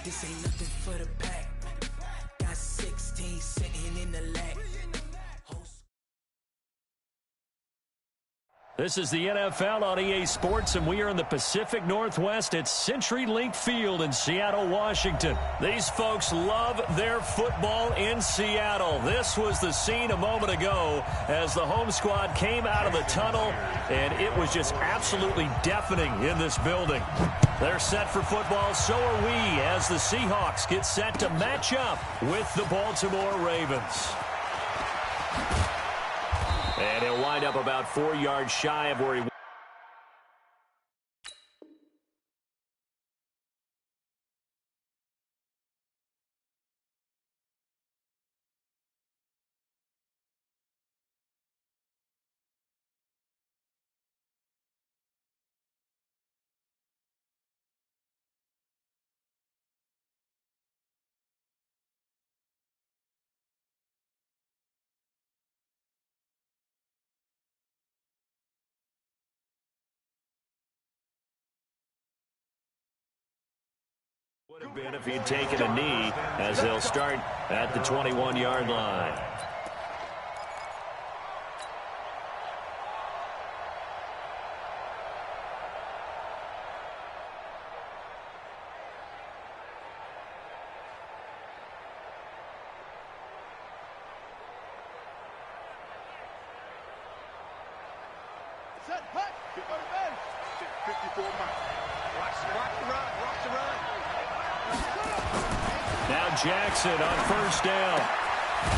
This ain't nothing for the pack. Got 16 sitting in the lag. This is the NFL on EA Sports, and we are in the Pacific Northwest at CenturyLink Field in Seattle, Washington. These folks love their football in Seattle. This was the scene a moment ago as the home squad came out of the tunnel, and it was just absolutely deafening in this building. They're set for football, so are we, as the Seahawks get set to match up with the Baltimore Ravens. And he'll wind up about 4 yards shy of where he was. Would have been if he'd taken a knee, as they'll start at the 21-yard line. Set, hut, go to bench. 54 miles. Rock the run. Now Jackson on first down.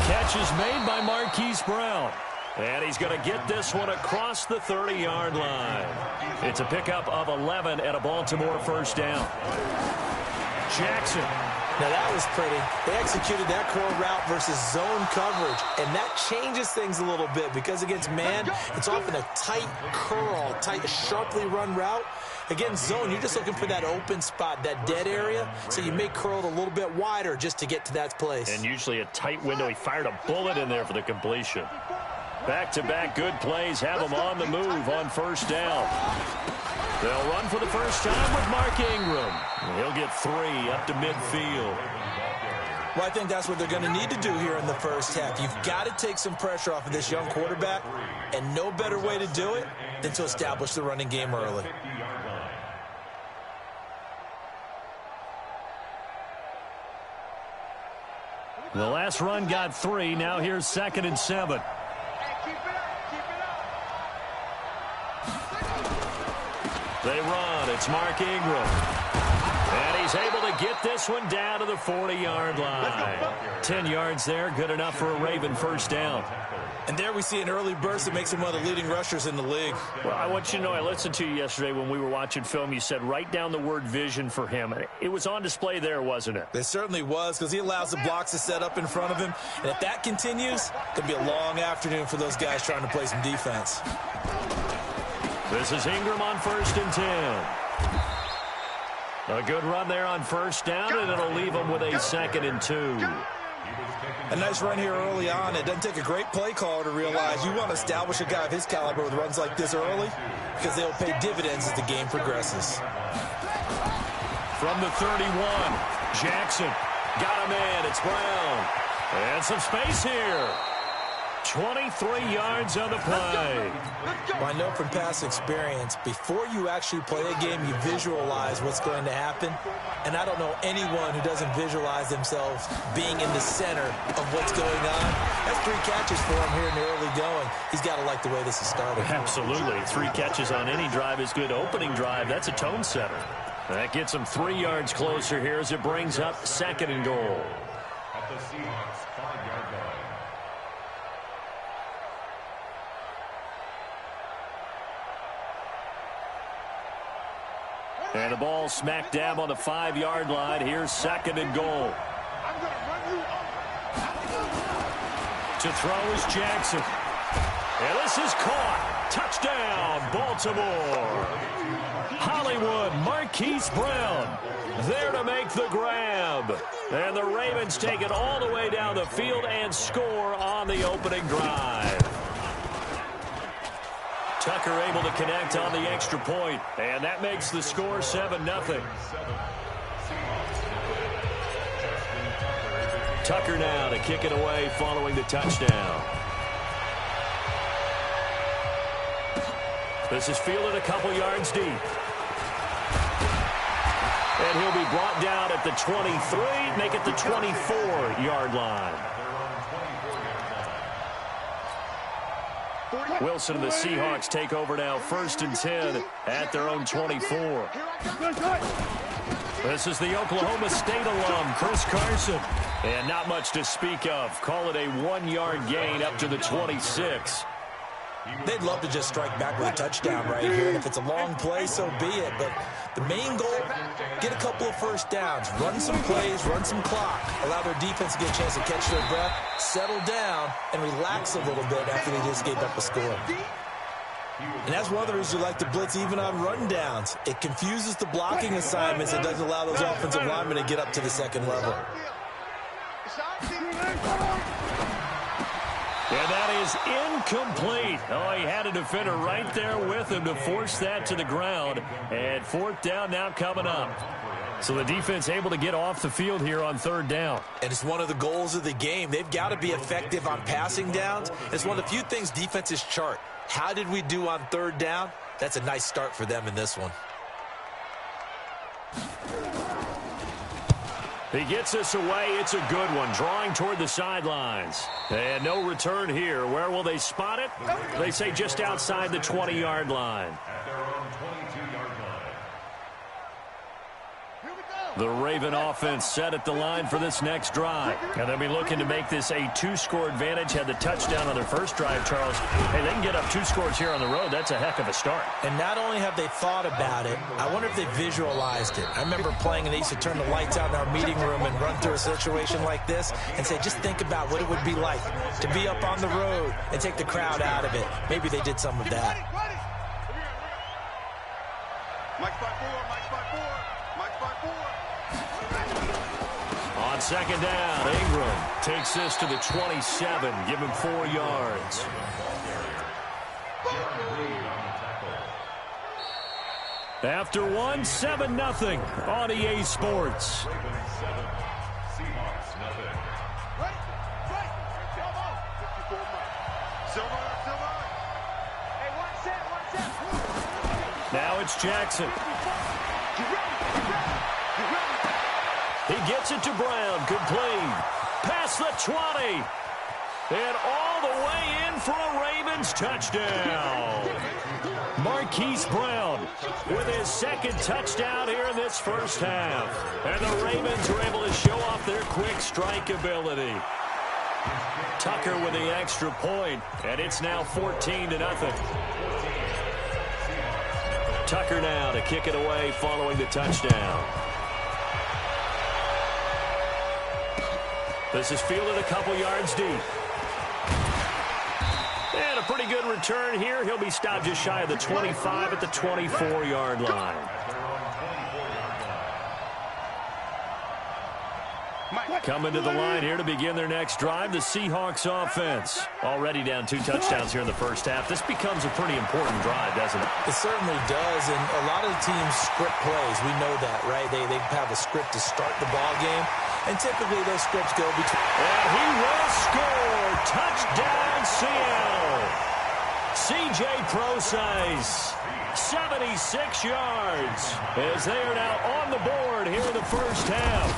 Catch is made by Marquise Brown. And he's going to get this one across the 30-yard line. It's a pickup of 11 and a Baltimore first down. Jackson. Now that was pretty. They executed that curl route versus zone coverage, and that changes things a little bit because against man, it's often a tight curl, tight, sharply run route. Against zone, you're just looking for that open spot, that dead area, so you may curl it a little bit wider just to get to that place. And usually a tight window. He fired a bullet in there for the completion. Back-to-back good plays have him on the move on first down. They'll run for the first time with Mark Ingram. He'll get 3 up to midfield. Well, I think that's what they're going to need to do here in the first half. You've got to take some pressure off of this young quarterback, and no better way to do it than to establish the running game early. The last run got 3. Now here's 2nd and 7. They run. It's Mark Ingram. And he's able to get this one down to the 40-yard line. 10 yards there, good enough for a Raven first down. And there we see an early burst that makes him one of the leading rushers in the league. Well, I want you to know, I listened to you yesterday when we were watching film. You said write down the word vision for him. It was on display there, wasn't it? It certainly was, because he allows the blocks to set up in front of him. And if that continues, it could be a long afternoon for those guys trying to play some defense. This is Ingram on 1st and 10. A good run there on first down, and it'll leave him with a 2nd and 2. A nice run here early on. It doesn't take a great play caller to realize you want to establish a guy of his caliber with runs like this early, because they'll pay dividends as the game progresses. From the 31, Jackson got a man. It's Brown. And some space here. 23 yards on the play. Well, I know from past experience, before you actually play a game, you visualize what's going to happen. And I don't know anyone who doesn't visualize themselves being in the center of what's going on. That's 3 catches for him here in the early going. He's got to like the way this is started. Absolutely. 3 catches on any drive is good. Opening drive, that's a tone setter. That gets him 3 yards closer here as it brings up 2nd and goal. At the Seahawks 5-yard line. And the ball smack dab on the 5-yard line. Here's 2nd and goal. I'm going to run you To throw is Jackson. And this is caught. Touchdown, Baltimore. Hollywood, Marquise Brown there to make the grab. And the Ravens take it all the way down the field and score on the opening drive. Tucker able to connect on the extra point, and that makes the score 7-0. Tucker now to kick it away following the touchdown. This is fielded a couple yards deep. And he'll be brought down at the 23, make it the 24-yard line. Wilson and the Seahawks take over now, 1st and 10 at their own 24. This is the Oklahoma State alum, Chris Carson. And not much to speak of. Call it a 1-yard gain up to the 26. They'd love to just strike back with a touchdown right here. And if it's a long play, so be it. But the main goal, get a couple of first downs, run some plays, run some clock, allow their defense to get a chance to catch their breath, settle down, and relax a little bit after they just gave up a score. And that's one of the reasons you like to blitz even on run downs. It confuses the blocking assignments. It doesn't allow those offensive linemen to get up to the second level. And that is incomplete. Oh, he had a defender right there with him to force that to the ground. And 4th down now coming up. So the defense able to get off the field here on 3rd down. And it's one of the goals of the game. They've got to be effective on passing downs. It's one of the few things defenses chart. How did we do on 3rd down? That's a nice start for them in this one. He gets us away. It's a good one. Drawing toward the sidelines. And no return here. Where will they spot it? They say just outside the 20-yard line. The Raven offense set at the line for this next drive. And they'll be looking to make this a 2-score advantage. Had the touchdown on their first drive, Charles. Hey, they can get up 2 scores here on the road. That's a heck of a start. And not only have they thought about it, I wonder if they visualized it. I remember playing and they used to turn the lights out in our meeting room and run through a situation like this and say, just think about what it would be like to be up on the road and take the crowd out of it. Maybe they did some of that. Mike 5-4, Mike 5-4, Mike 5-4. On 2nd down, Ingram takes this to the 27. Give him 4 yards. After 1, 7-0 on EA Sports. Now it's Jackson. He gets it to Brown. Complete. Past the 20. And all the way in for a Ravens touchdown. Marquise Brown with his 2nd touchdown here in this first half. And the Ravens are able to show off their quick strike ability. Tucker with the extra point, and it's now 14-0. Tucker now to kick it away following the touchdown. This is fielded a couple yards deep. And a pretty good return here. He'll be stopped just shy of the 25 at the 24-yard line. Coming to the line here to begin their next drive, the Seahawks offense. Already down 2 touchdowns here in the first half. This becomes a pretty important drive, doesn't it? It certainly does, and a lot of the teams script plays. We know that, right? They have a script to start the ball game, and typically those scripts go between. And he will score. Touchdown, Seattle. C.J. Procise, 76 yards, as they are now on the board here in the first half.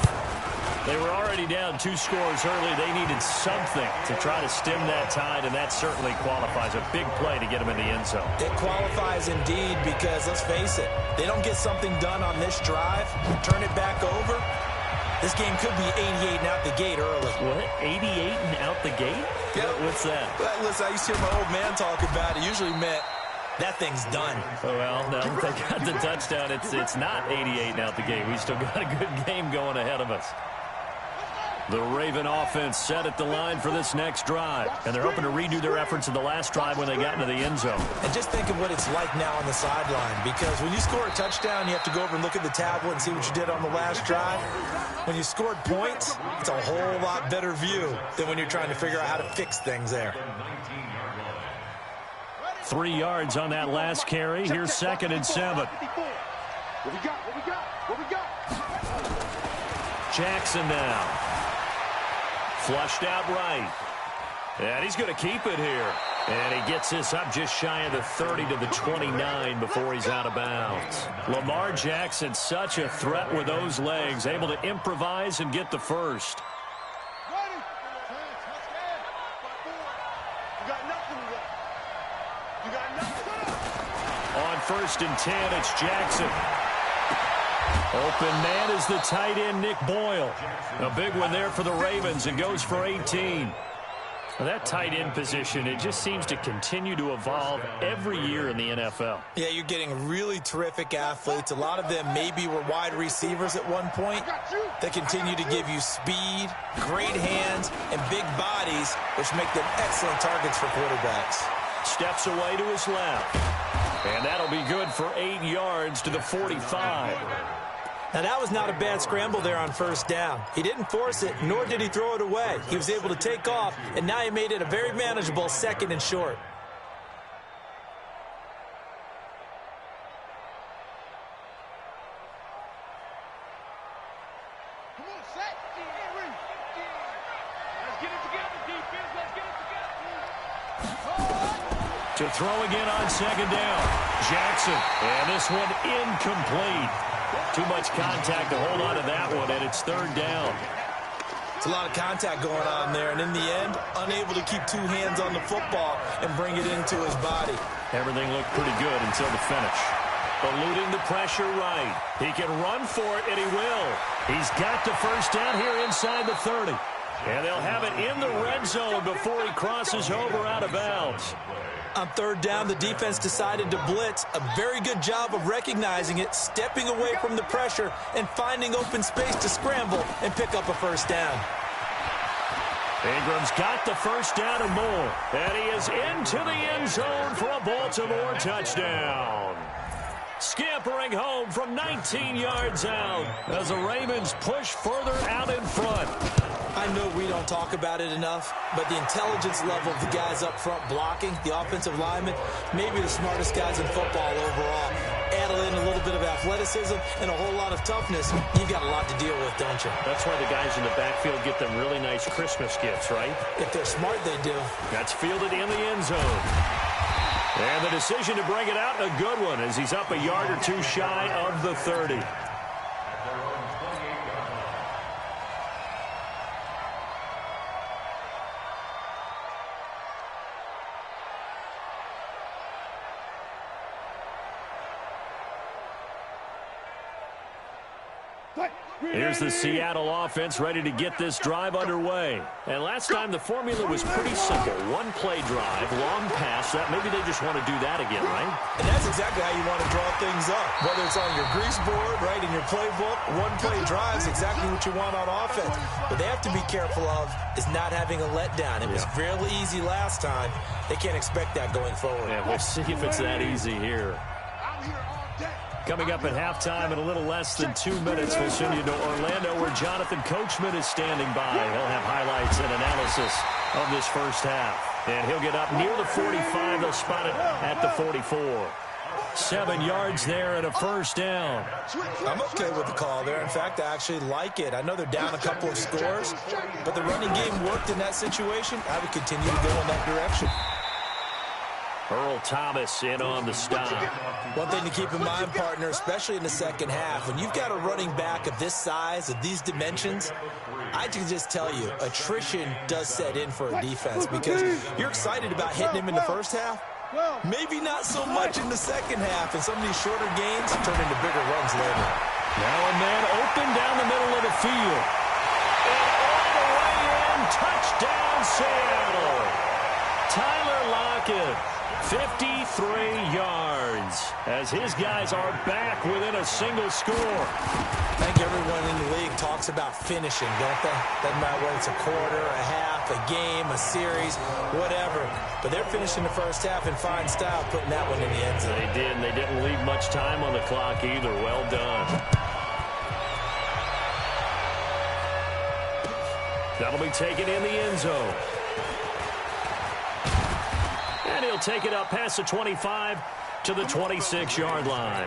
They were already down 2 scores early. They needed something to try to stem that tide, and that certainly qualifies. A big play to get them in the end zone. It qualifies indeed because, let's face it, they don't get something done on this drive, turn it back over, this game could be 88 and out the gate early. What? 88 and out the gate? Yep. What's that? Well, listen, I used to hear my old man talk about it. Usually meant that thing's done. Oh, well, now that they got the touchdown, it's not 88 and out the gate. We still got a good game going ahead of us. The Raven offense set at the line for this next drive. And they're hoping to redo their efforts in the last drive when they got into the end zone. And just think of what it's like now on the sideline. Because when you score a touchdown, you have to go over and look at the tablet and see what you did on the last drive. When you scored points, it's a whole lot better view than when you're trying to figure out how to fix things there. 3 yards on that last carry. Here's 2nd and 7. Jackson now. Flushed out right. And he's going to keep it here. And he gets this up just shy of the 30 to the 29 before he's out of bounds. Lamar Jackson, such a threat with those legs, able to improvise and get the first. On 1st and 10, it's Jackson. Open man is the tight end, Nick Boyle. A big one there for the Ravens, and goes for 18. Well, that tight end position, it just seems to continue to evolve every year in the NFL. Yeah, you're getting really terrific athletes. A lot of them maybe were wide receivers at one point. They continue to give you speed, great hands, and big bodies, which make them excellent targets for quarterbacks. Steps away to his left. And that'll be good for 8 yards to the 45. Now, that was not a bad scramble there on 1st down. He didn't force it, nor did he throw it away. He was able to take off, and now he made it a very manageable 2nd and short. Come on, set. Let's get it together, defense. Let's get it together. To throw again on 2nd down. Jackson. And this one incomplete. Too much contact to hold on to that one, and it's 3rd down. It's a lot of contact going on there, and in the end, unable to keep 2 hands on the football and bring it into his body. Everything looked pretty good until the finish. Eluding the pressure right. He can run for it, and he will. He's got the 1st down here inside the 30. And they'll have it in the red zone before he crosses over out of bounds. On 3rd down, the defense decided to blitz. A very good job of recognizing it, stepping away from the pressure, and finding open space to scramble and pick up a 1st down. Ingram's got the 1st down and more. And he is into the end zone for a Baltimore touchdown. Scampering home from 19 yards out as the Ravens push further out in front. I know we don't talk about it enough, but the intelligence level of the guys up front blocking, the offensive linemen, maybe the smartest guys in football overall. Add in a little bit of athleticism and a whole lot of toughness, you've got a lot to deal with, don't you? That's why the guys in the backfield get them really nice Christmas gifts, right? If they're smart, they do. That's fielded in the end zone. And the decision to bring it out, a good one, as he's up a yard or 2 shy of the 30. Here's the Seattle offense ready to get this drive underway. And last time the formula was pretty simple. 1-play drive, long pass. That maybe they just want to do that again, right? And that's exactly how you want to draw things up. Whether it's on your grease board, right, in your playbook, 1-play drive is exactly what you want on offense. What they have to be careful of is not having a letdown. It was fairly easy last time. They can't expect that going forward. Yeah, we'll see if it's that easy here. Coming up at halftime in a little less than 2 minutes, we'll send you to Orlando where Jonathan Coachman is standing by. He'll have highlights and analysis of this 1st half. And he'll get up near the 45. They'll spot it at the 44. 7 yards there and a 1st down. I'm okay with the call there. In fact, I actually like it. I know they're down a couple of scores, but the running game worked in that situation. I would continue to go in that direction. Earl Thomas in on the stop. One thing to keep in mind, partner, especially in the 2nd half, when you've got a running back of this size, of these dimensions, I can just tell you, attrition does set in for a defense because you're excited about hitting him in the 1st half. Maybe not so much in the 2nd half, and some of these shorter gains turn into bigger runs later. Now a man open down the middle of the field. And all the way in, touchdown Seattle. Tyler Lockett. 53 yards as his guys are back within a single score. I think everyone in the league talks about finishing, don't they? Doesn't matter whether it's a quarter, a half, a game, a series, whatever. But they're finishing the 1st half in fine style, putting that one in the end zone. They did, and they didn't leave much time on the clock either. Well done. That'll be taken in the end zone. And he'll take it up past the 25 to the 26-yard line.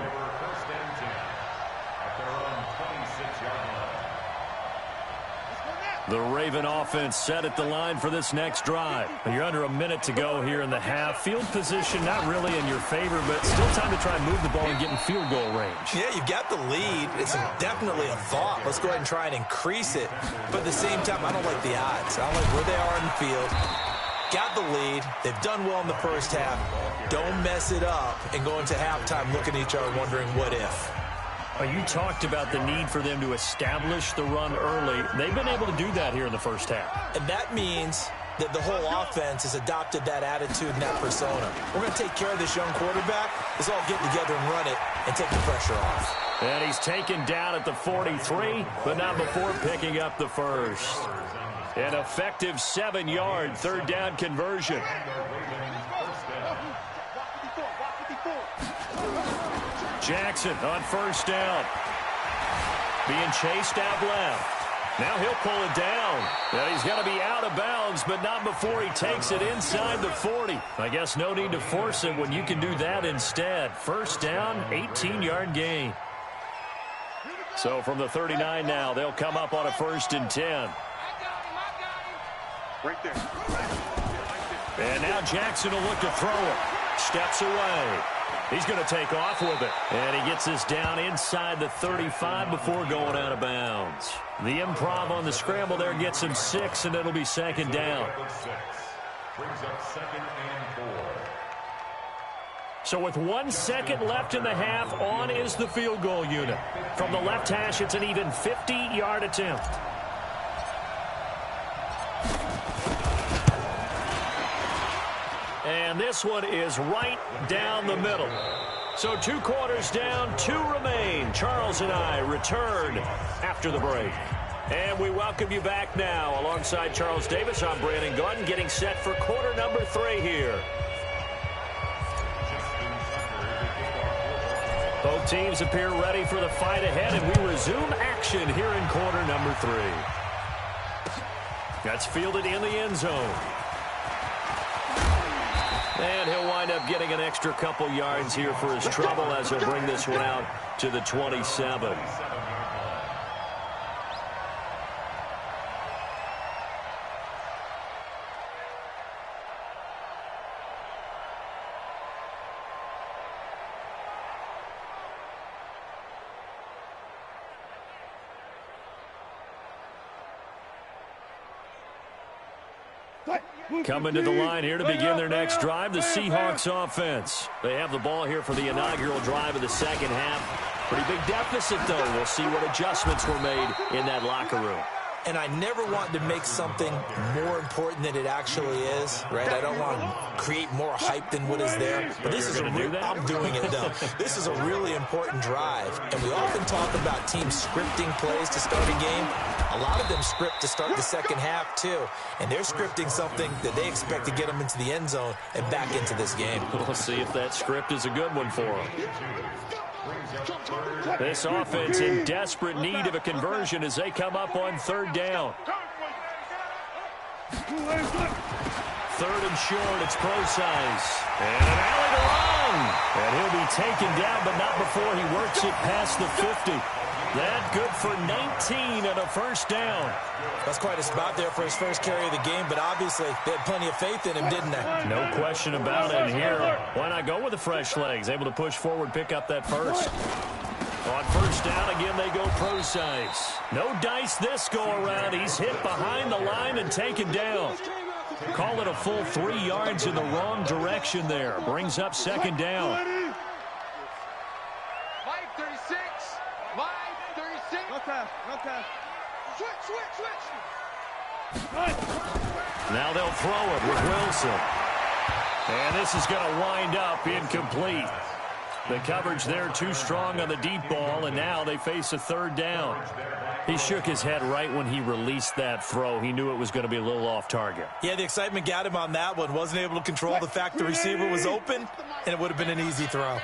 The Raven offense set at the line for this next drive. You're under a minute to go here in the half. Field position not really in your favor, but still time to try and move the ball and get in field goal range. Yeah, you've got the lead. It's definitely a thought. Let's go ahead and try and increase it. But at the same time, I don't like the odds. I don't like where they are in the field. Got the lead. They've done well in the first half. Don't mess it up and go into halftime looking at each other wondering what if. Well, you talked about the need for them to establish the run early. They've been able to do that here in the first half. And that means that the whole offense has adopted that attitude and that persona. We're going to take care of this young quarterback. Let's all get together and run it and take the pressure off. And he's taken down at the 43, but not before picking up the first. An effective 7-yard third down conversion. Jackson on first down. Being chased out left. Now he'll pull it down. Now he's got to be out of bounds, but not before he takes it inside the 40. I guess no need to force it when you can do that instead. First down, 18-yard gain. So from the 39 now, they'll come up on a 1st and 10. Right there. And now Jackson will look to throw it. Steps away. He's going to take off with it. And he gets this down inside the 35 before going out of bounds. The improv on the scramble there gets him 6, and it'll be 2nd down. Brings up 2nd and 4. So with 1 second left in the half, on is the field goal unit. From the left hash, it's an even 50-yard attempt. And this one is right down the middle. So 2 quarters down, 2 remain. Charles and I return after the break. And we welcome you back now. Alongside Charles Davis, I'm Brandon Gunn, getting set for quarter number 3 here. Both teams appear ready for the fight ahead, and we resume action here in quarter number 3. That's fielded in the end zone. And he'll wind up getting an extra couple yards here for his trouble as he'll bring this one out to the 27. Coming to the line here to begin their next drive, the Seahawks offense. They have the ball here for the inaugural drive of the second half. Pretty big deficit, though. We'll see what adjustments were made in that locker room. And I never want to make something more important than it actually is, right? I don't want to create more hype than what is there. But this is I'm doing it, though. This is a really important drive. And we often talk about teams scripting plays to start a game. A lot of them script to start the second half, too. And they're scripting something that they expect to get them into the end zone and back into this game. We'll see if that script is a good one for them. This offense in desperate need of a conversion as they come up on 3rd down. 3rd and short, it's Procise. And an alley to run. And he'll be taken down, but not before he works it past the 50. That good for 19 and a 1st down. That's quite a spot there for his first carry of the game, but obviously they had plenty of faith in him, didn't they? No question about it. And here, why not go with the fresh legs? Able to push forward, pick up that first. On 1st down, again, they go Procise. No dice this go-around. He's hit behind the line and taken down. Call it a full 3 yards in the wrong direction there. Brings up 2nd down. 5:36. 5:36. No time. Switch. Now they'll throw it with Wilson. And this is going to wind up incomplete. The coverage there too strong on the deep ball, and now they face a 3rd down. He shook his head right when he released that throw. He knew it was going to be a little off target. Yeah, the excitement got him on that one. Wasn't able to control the fact the receiver was open, and it would have been an easy throw.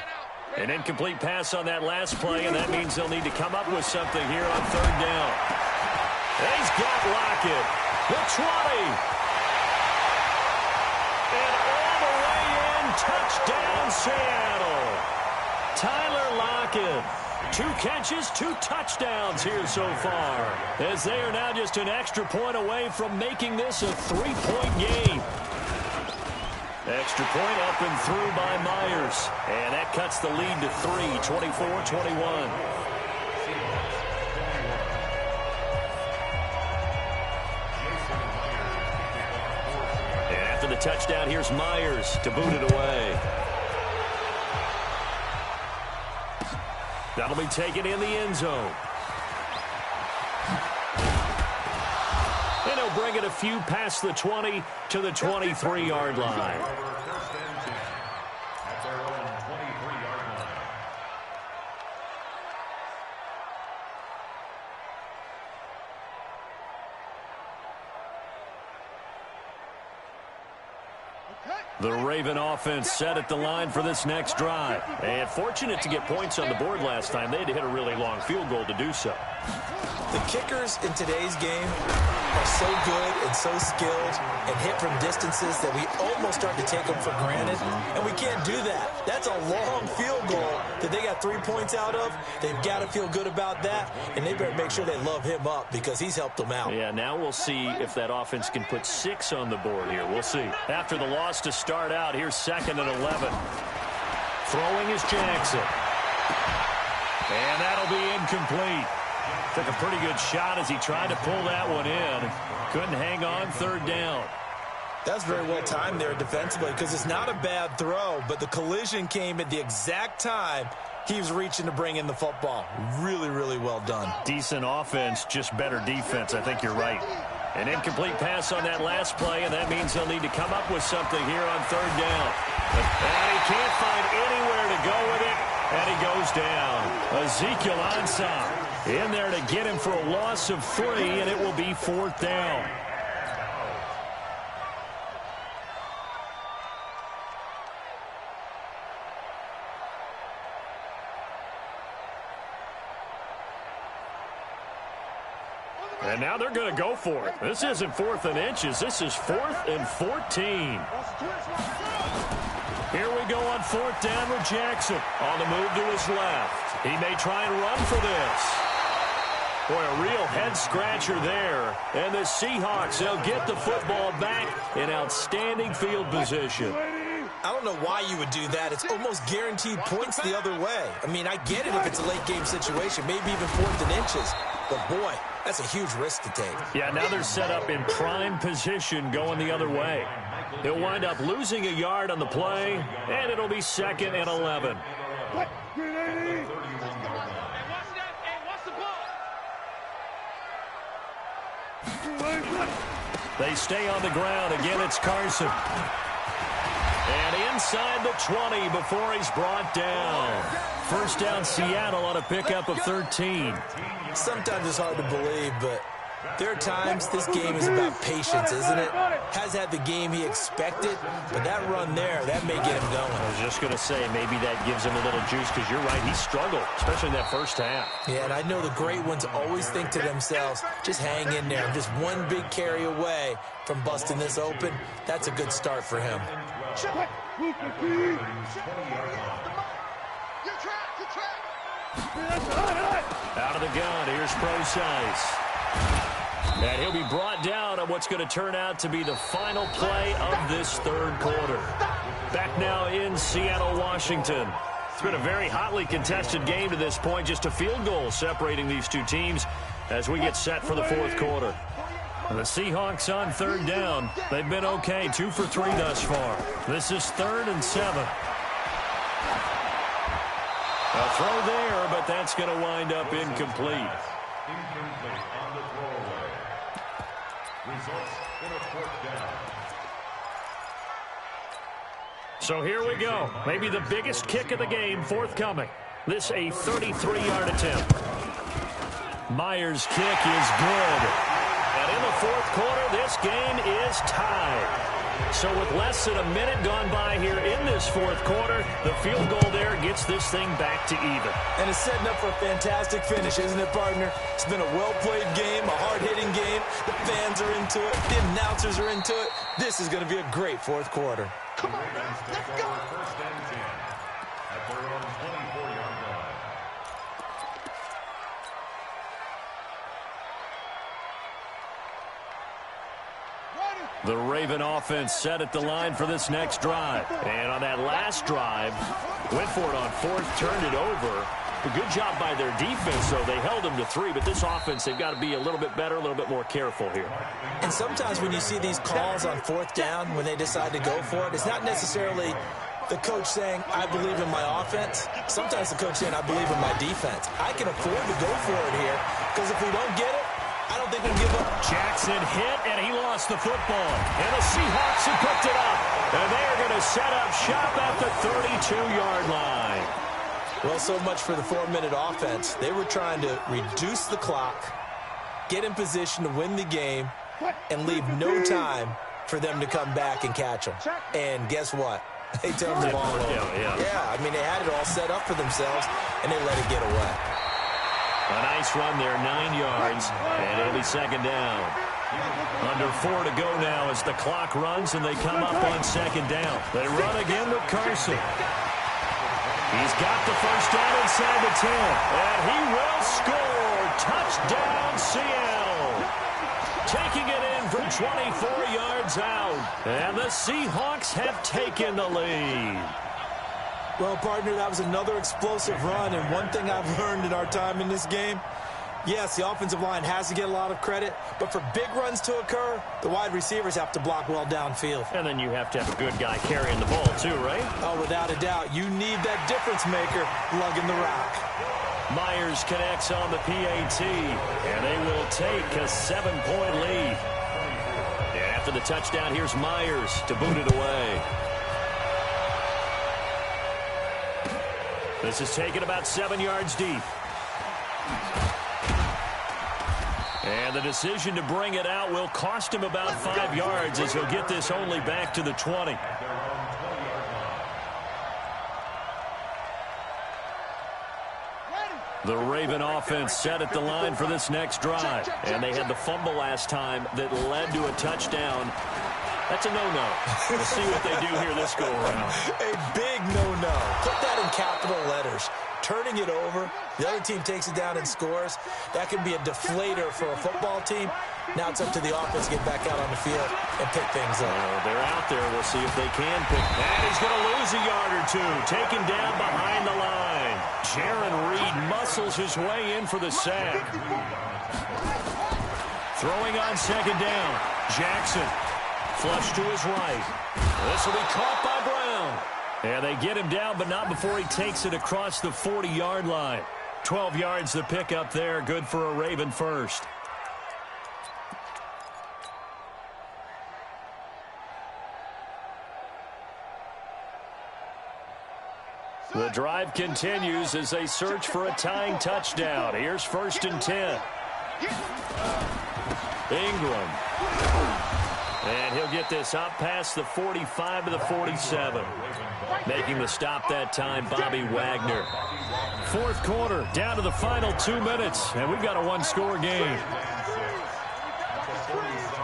An incomplete pass on that last play, and that means they'll need to come up with something here on 3rd down. He's got Lockett. The 20. And all the way in, touchdown Seattle. Tyler Lockett. 2 catches, 2 touchdowns here so far, as they are now just an extra point away from making this a 3-point game. Extra point up and through by Myers, and that cuts the lead to 3, 24-21. And after the touchdown, here's Myers to boot it away. That'll be taken in the end zone. And he'll bring it a few past the 20 to the 23-yard line. At their own 23-yard line. The Raven offense set at the line for this next drive. And fortunate to get points on the board last time. They had to hit a really long field goal to do so. The kickers in today's game are so good and so skilled and hit from distances that we almost start to take them for granted, and we can't do that. That's a long field goal that they got 3 points out of. They've got to feel good about that, and they better make sure they love him up because he's helped them out. Yeah, now we'll see if that offense can put 6 on the board here. We'll see. After the loss to start out, here's 2nd and 11. Throwing is Jackson. And that'll be incomplete. Took a pretty good shot as he tried to pull that one in. Couldn't hang on, 3rd down. That's very well timed there defensively because it's not a bad throw, but the collision came at the exact time he was reaching to bring in the football. Really, really well done. Decent offense, just better defense. I think you're right. An incomplete pass on that last play, and that means they'll need to come up with something here on 3rd down. And he can't find anywhere to go with it, and he goes down. Ezekiel Ansah in there to get him for a loss of 3, and it will be 4th down. And now they're going to go for it. This isn't 4th and inches. This is 4th and 14. Here we go on 4th down with Jackson. On the move to his left. He may try and run for this. Boy, a real head-scratcher there. And the Seahawks, they'll get the football back in outstanding field position. I don't know why you would do that. It's almost guaranteed points the other way. I mean, I get it if it's a late-game situation, maybe even 4th and inches. But, boy, that's a huge risk to take. Yeah, now they're set up in prime position going the other way. They'll wind up losing a yard on the play, and it'll be 2nd and 11. They stay on the ground. Again, it's Carson. And inside the 20 before he's brought down. 1st down Seattle on a pickup of 13. Sometimes it's hard to believe, but there are times this game is about patience, isn't it? Has had the game he expected, but that run there, that may get him going. I was just going to say, maybe that gives him a little juice because you're right, he struggled, especially in that 1st half. Yeah, and I know the great ones always think to themselves, just hang in there. I'm just one big carry away from busting this open. That's a good start for him. Out of the gun, here's Procise. And he'll be brought down on what's going to turn out to be the final play of this 3rd quarter. Back now in Seattle, Washington. It's been a very hotly contested game to this point. Just a field goal separating these two teams as we get set for the 4th quarter. And the Seahawks on 3rd down. They've been okay, 2 for 3 thus far. This is 3rd and 7. A throw there, but that's going to wind up incomplete. Incomplete on the throwaway. Results in a 4th down. So here we go. Maybe the biggest kick of the game forthcoming. This a 33-yard attempt. Myers' kick is good. And in the 4th quarter, this game is tied. So with less than a minute gone by here in this 4th quarter, the field goal there gets this thing back to even. And it's setting up for a fantastic finish, isn't it, partner? It's been a well-played game, a hard-hitting game. The fans are into it. The announcers are into it. This is going to be a great 4th quarter. Come on, let's go. 1st and 10. at their own 24-yard line. The Raven offense set at the line for this next drive. And on that last drive, went for it on fourth, turned it over. A good job by their defense, though. They held them to 3, but this offense, they've got to be a little bit better, a little bit more careful here. And sometimes when you see these calls on fourth down, when they decide to go for it, it's not necessarily the coach saying, I believe in my offense. Sometimes the coach saying, I believe in my defense. I can afford to go for it here, because if we don't get it, I don't think we'll give up. Jackson hit, and he lost the football. And the Seahawks have picked it up. And they're going to set up shop at the 32-yard line. Well, so much for the 4-minute offense. They were trying to reduce the clock, get in position to win the game, and leave no time for them to come back and catch them. And guess what? They turned the ball over. Yeah, I mean, they had it all set up for themselves, and they let it get away. A nice run there, 9 yards, and it'll be second down. Under 4 to go now as the clock runs, and they come up on second down. They run again with Carson. He's got the first down inside the 10, and he will score. Touchdown, Seattle. Taking it in from 24 yards out, and the Seahawks have taken the lead. Well, partner, that was another explosive run, and one thing I've learned in our time in this game, yes, the offensive line has to get a lot of credit, but for big runs to occur, the wide receivers have to block well downfield. And then you have to have a good guy carrying the ball too, right? Oh, without a doubt. You need that difference maker lugging the rock. Myers connects on the PAT, and they will take a 7-point lead. And after the touchdown, here's Myers to boot it away. This is taken about 7 yards deep. And the decision to bring it out will cost him about 5 yards as he'll get this only back to the 20. The Raven offense set at the line for this next drive. And they had the fumble last time that led to a touchdown. That's a no-no. We'll see what they do here this go-around. A big no-no. Put that in capital letters. Turning it over, the other team takes it down and scores. That can be a deflator for a football team. Now it's up to the offense to get back out on the field and pick things up. They're out there. We'll see if they can pick. And he's going to lose a yard or two. Taken down behind the line. Jaron Reed muscles his way in for the sack. Throwing on second down. Jackson. Flush to his right. This will be caught by Brown. And they get him down, but not before he takes it across the 40-yard line. 12 yards to pick up there. Good for a Raven first. The drive continues as they search for a tying touchdown. Here's 1st and 10. Ingram. And he'll get this up past the 45 to the 47. Making the stop that time, Bobby Wagner. Fourth quarter, down to the final 2 minutes, and we've got a one-score game.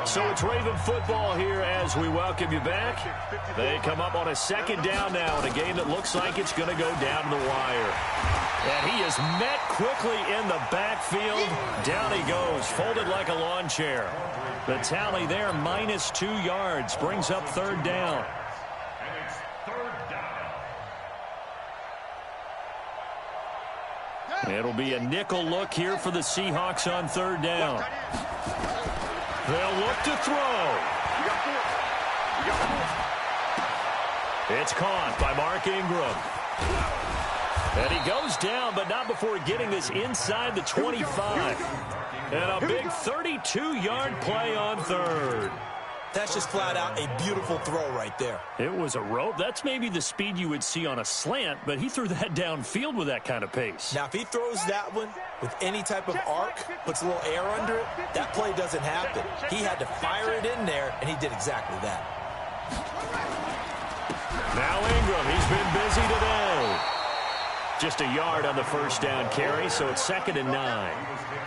So it's Raven football here as we welcome you back. They come up on a second down now in a game that looks like it's going to go down to the wire. And he is met quickly in the backfield. Down he goes, folded like a lawn chair. The tally there, -2 yards, brings up 3rd down. And it's 3rd down. It'll be a nickel look here for the Seahawks on 3rd down. They'll look to throw. It's caught by Mark Ingram. And he goes down, but not before getting this inside the 25. And a big 32-yard play on 3rd. That's just flat out a beautiful throw right there. It was a rope. That's maybe the speed you would see on a slant, but he threw that downfield with that kind of pace. Now, if he throws that one with any type of arc, puts a little air under it, that play doesn't happen. He had to fire it in there, and he did exactly that. Now Ingram, he's been busy today. Just a yard on the first down carry, so it's 2nd and 9.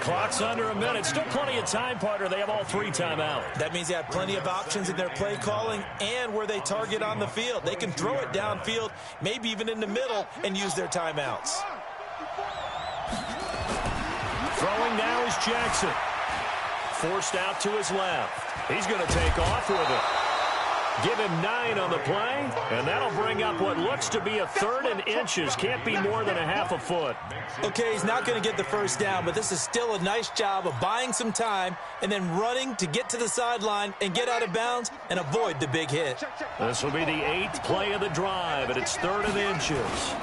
Clock's under a minute. Still plenty of time, partner. They have all 3 timeouts. That means they have plenty of options in their play calling and where they target on the field. They can throw it downfield, maybe even in the middle, and use their timeouts. Throwing now is Jackson. Forced out to his left. He's going to take off with it. Give him 9 on the play, and that'll bring up what looks to be a 3rd and inches. Can't be more than a half a foot. Okay, he's not going to get the first down, but this is still a nice job of buying some time and then running to get to the sideline and get out of bounds and avoid the big hit. This will be the 8th play of the drive, and it's 3rd and inches.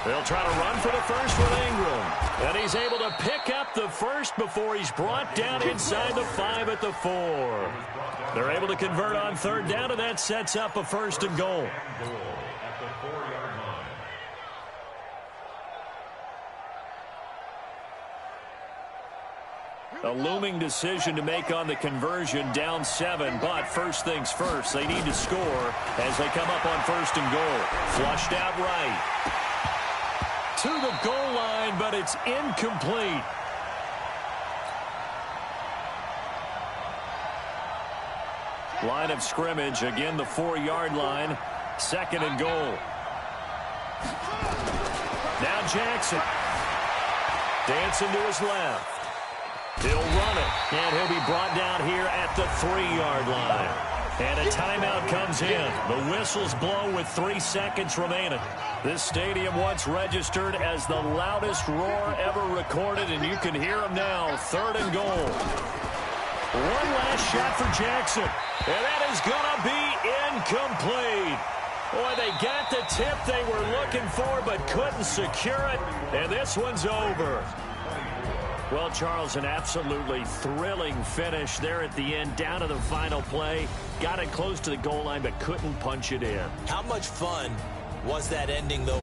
They'll try to run for the first with Ingram. And he's able to pick up the first before he's brought down inside the 5 at the 4. They're able to convert on 3rd down, and that sets up a 1st and goal. A looming decision to make on the conversion, down 7, but first things first, they need to score as they come up on 1st and goal. Flushed out right. To the goal line, but it's incomplete. Line of scrimmage, again the 4-yard line. 2nd and goal. Now Jackson. Dancing to his left. He'll run it, and he'll be brought down here at the 3-yard line. And a timeout comes in. The whistles blow with 3 seconds remaining. This stadium once registered as the loudest roar ever recorded, and you can hear him now. 3rd and goal. One last shot for Jackson, and that is going to be incomplete. Boy, they got the tip they were looking for but couldn't secure it, and this one's over. Well, Charles, an absolutely thrilling finish there at the end, down to the final play. Got it close to the goal line but couldn't punch it in. How much fun was that ending, though,